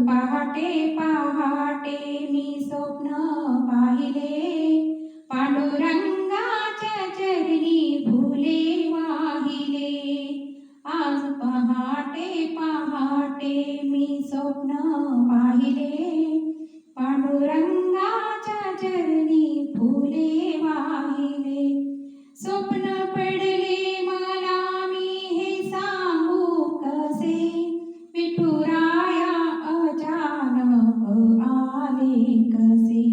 पहाटे पहाटे मी स्वप्न पाहिले, पांडुरंगाच्या चरणी फुले वाहिले. आज पहाटे पहाटे मी स्वप्न पाहिले, पांडुरंगाच्या चरणी फुले वाहिले. स्वप्न पडले मला मी हे सांगू कसे, विठुराया अचानक आले कसे.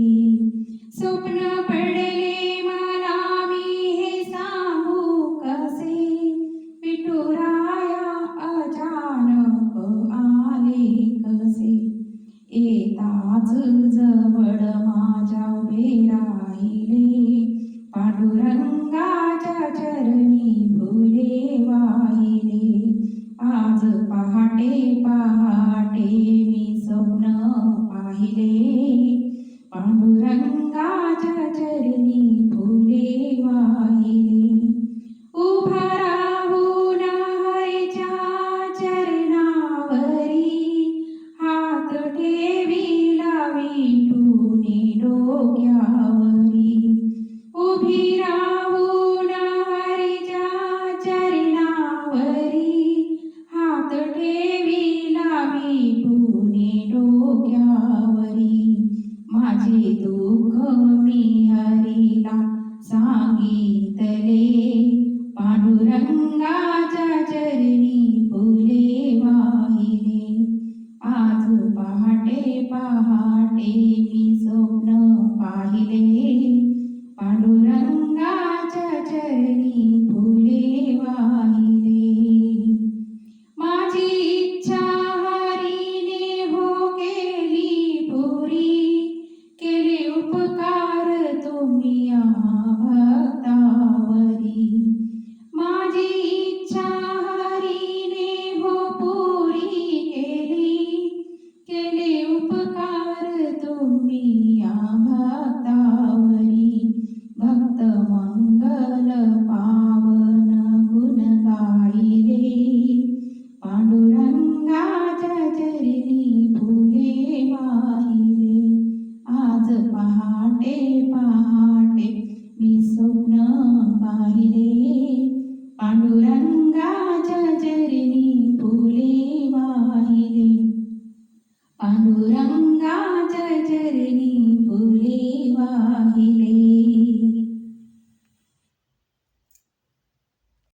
स्वप्न पडले मला मी हे सांगू कसे, विठुराया अचानक आले कसे. येताच जवळ माझ्या उभे राहिले,